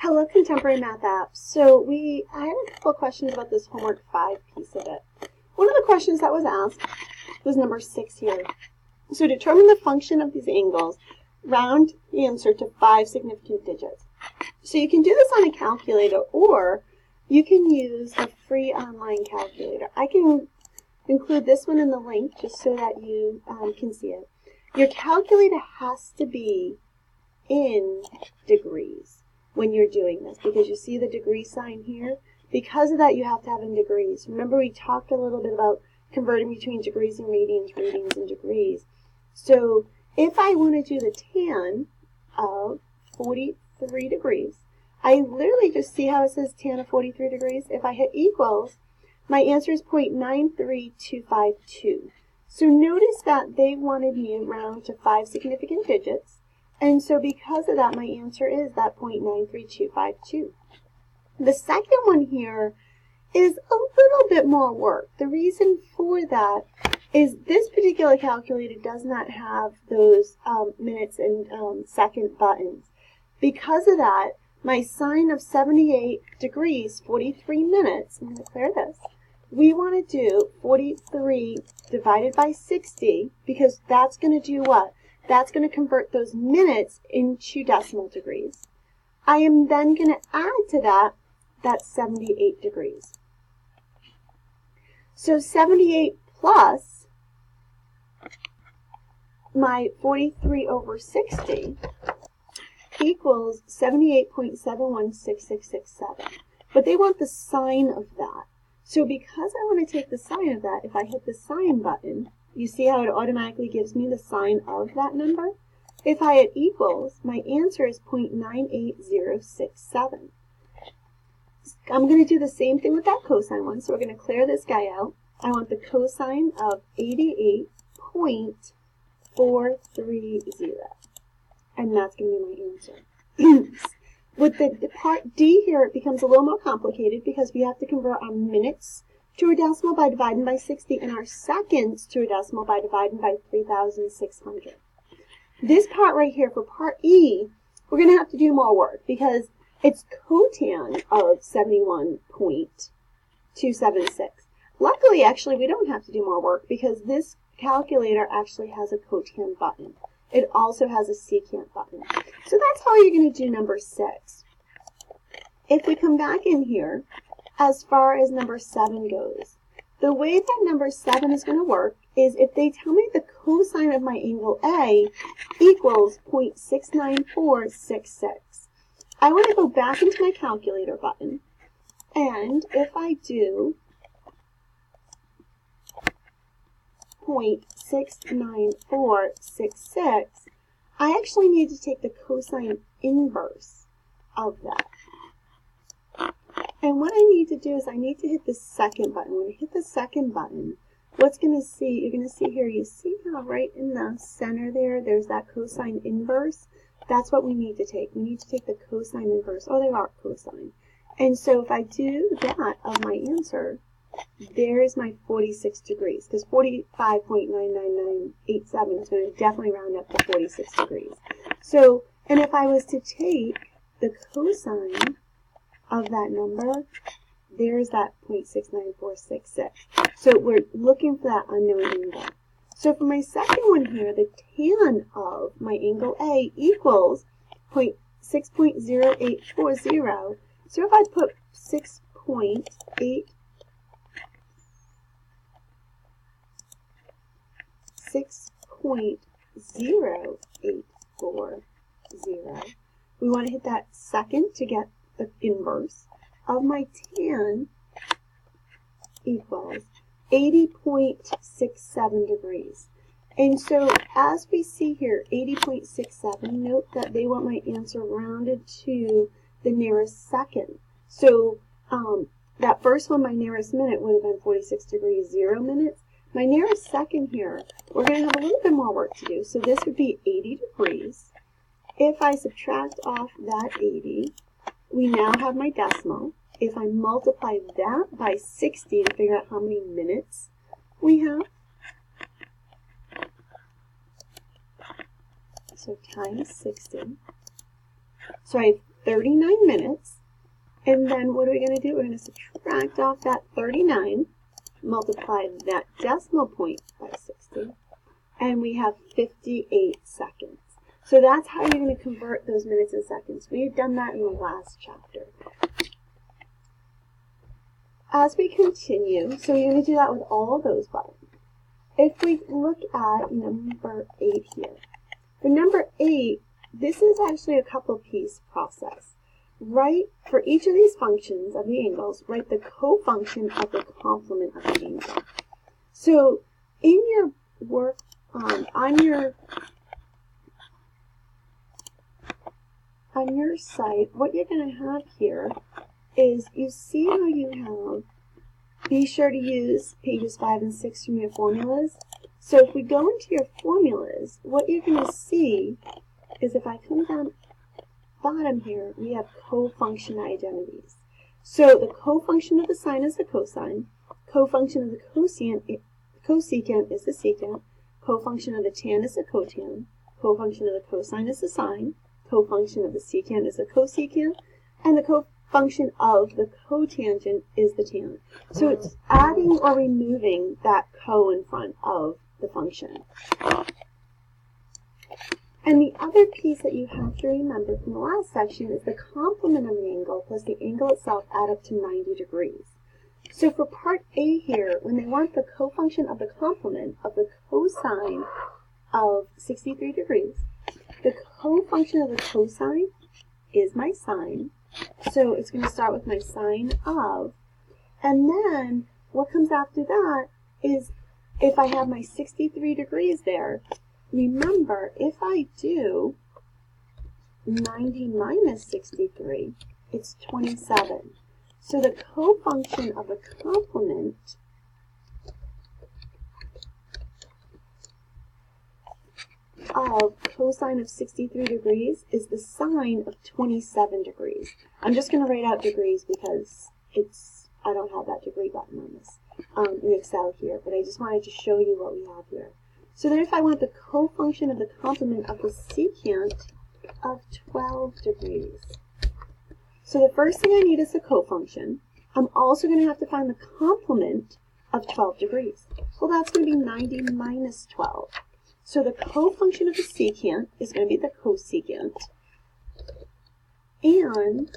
Hello, Contemporary Math Apps. So I had a couple of questions about this homework 5 piece of it. One of the questions that was asked was number 6 here. So determine the function of these angles. Round the answer to 5 significant digits. So you can do this on a calculator, or you can use a free online calculator. I can include this one in the link just so that you can see it. Your calculator has to be in degrees when you're doing this, because you see the degree sign here. Because of that, you have to have in degrees. Remember, we talked a little bit about converting between degrees and radians, radians and degrees. So if I want to do the tan of 43 degrees, I literally just see how it says tan of 43 degrees. If I hit equals, my answer is 0.93252. So notice that they wanted me to round to 5 significant digits. And so because of that, my answer is that 0.93252. The second one here is a little bit more work. The reason for that is this particular calculator does not have those minutes and second buttons. Because of that, my sine of 78 degrees, 43 minutes, I'm going to clear this. We want to do 43 divided by 60, because that's going to do what? That's going to convert those minutes into decimal degrees. I am then going to add to that 78 degrees. So 78 plus my 43 over 60 equals 78.716667. But they want the sine of that. So because I want to take the sine of that, if I hit the sine button, you see how it automatically gives me the sine of that number? If I hit equals, my answer is 0.98067. I'm going to do the same thing with that cosine one, so we're going to clear this guy out. I want the cosine of 88.430, and that's going to be my answer. With the part D here, it becomes a little more complicated because we have to convert our minutes to a decimal by dividing by 60 and our seconds to a decimal by dividing by 3,600. This part right here, for part E, we're going to have to do more work because it's cotan of 71.276. Luckily, actually, we don't have to do more work because this calculator actually has a cotan button. It also has a secant button. So that's how you're going to do number 6. If we come back in here, as far as number 7 goes, the way that number 7 is going to work is if they tell me the cosine of my angle A equals 0.69466. I want to go back into my calculator button, and if I do 0.69466, I actually need to take the cosine inverse of that. And what I need to do is I need to hit the second button. When I hit the second button, you're going to see here, you see how right in the center there's that cosine inverse? That's what we need to take. We need to take the cosine inverse. Oh, they are cosine. And so if I do that of my answer, there's my 46 degrees, because 45.99987 is going to definitely round up to 46 degrees. So, and if I was to take the cosine of that number, there's that 0.69466. So we're looking for that unknown angle. So for my second one here, the tan of my angle A equals 6.0840. So if I put 6.0840, we want to hit that second to get the inverse of my tan equals 80.67 degrees. And so as we see here, 80.67, note that they want my answer rounded to the nearest second. So that first one, my nearest minute, would have been 46 degrees, 0 minutes. My nearest second here, we're going to have a little bit more work to do. So this would be 80 degrees. If I subtract off that 80, we now have my decimal. If I multiply that by 60 to figure out how many minutes we have, so times 60. So I 39 minutes. And then what are we going to do? We're going to subtract off that 39, multiply that decimal point by 60, and we have 58 seconds. So that's how you're going to convert those minutes and seconds. We've done that in the last chapter. As we continue, so you're going to do that with all of those buttons. If we look at number 8 here, for number 8, this is actually a couple-piece process. Write, for each of these functions of the angles, write the cofunction of the complement of the angle. So in your work, on your site, what you're going to have here is, you see how you have, be sure to use pages 5 and 6 from your formulas. So if we go into your formulas, what you're going to see is, if I come down bottom here, we have cofunction identities. So the cofunction of the sine is the cosine, cofunction of the cosecant is the secant, cofunction of the tan is the cotan, cofunction of the cosine is the sine, cofunction of the secant is the cosecant, and the cofunction of the cotangent is the tan. So it's adding or removing that co in front of the function. And the other piece that you have to remember from the last section is the complement of an angle plus the angle itself add up to 90 degrees. So for part A here, when they want the cofunction of the complement of the cosine of 63 degrees, the cofunction of the cosine is my sine. So it's going to start with my sine of, and then what comes after that is, if I have my 63 degrees there, remember, if I do 90 minus 63, it's 27. So the cofunction of the complement of cosine of 63 degrees is the sine of 27 degrees. I'm just going to write out degrees because I don't have that degree button on this in Excel here, but I just wanted to show you what we have here. So then if I want the cofunction of the complement of the secant of 12 degrees. So the first thing I need is the cofunction. I'm also going to have to find the complement of 12 degrees. Well, that's going to be 90 minus 12. So the cofunction of the secant is going to be the cosecant. And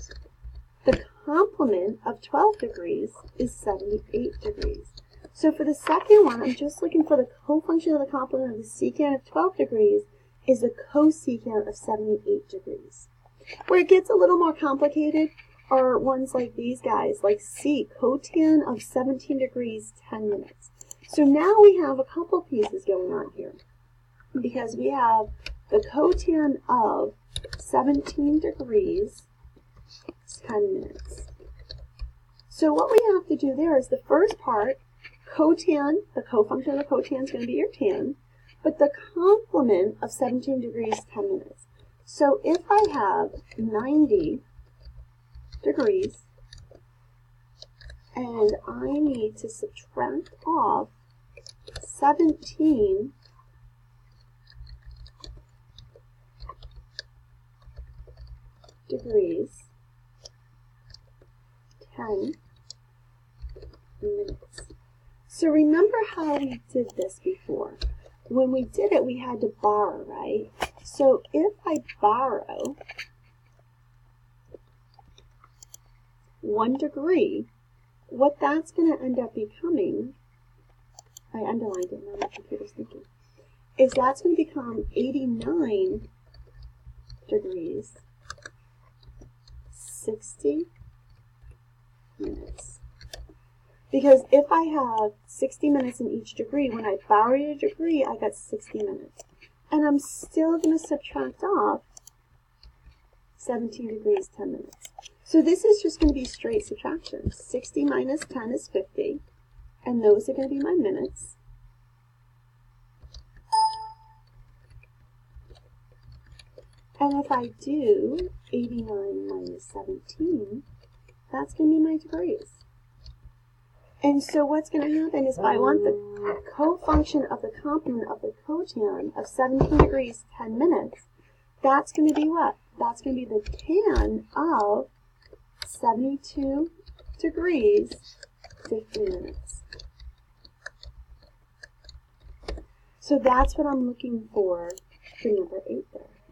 the complement of 12 degrees is 78 degrees. So for the second one, I'm just looking for the cofunction of the complement of the secant of 12 degrees is the cosecant of 78 degrees. Where it gets a little more complicated are ones like these guys, like C, cotan of 17 degrees, 10 minutes. So now we have a couple pieces going on here, because we have the cotan of 17 degrees, 10 minutes. So what we have to do there is the first part, cotan, the cofunction of the cotan is going to be your tan, but the complement of 17 degrees, 10 minutes. So if I have 90 degrees, and I need to subtract off 17 degrees, 10 minutes. So remember how we did this before. When we did it, we had to borrow, right? So if I borrow 1 degree, what that's going to end up becoming, I underlined it, now my computer's thinking, is that's going to become 89 degrees, 60 minutes. Because if I have 60 minutes in each degree, when I borrowed a degree, I got 60 minutes. And I'm still going to subtract off 17 degrees, 10 minutes. So this is just going to be straight subtraction. 60 minus 10 is 50, and those are going to be my minutes. And if I do 89 minus 17, that's going to be my degrees. And so what's going to happen is, if I want the cofunction of the complement of the cotan of 17 degrees, 10 minutes, that's going to be what? that's going to be the tan of 72 degrees, 50 minutes. So that's what I'm looking for number 8 there.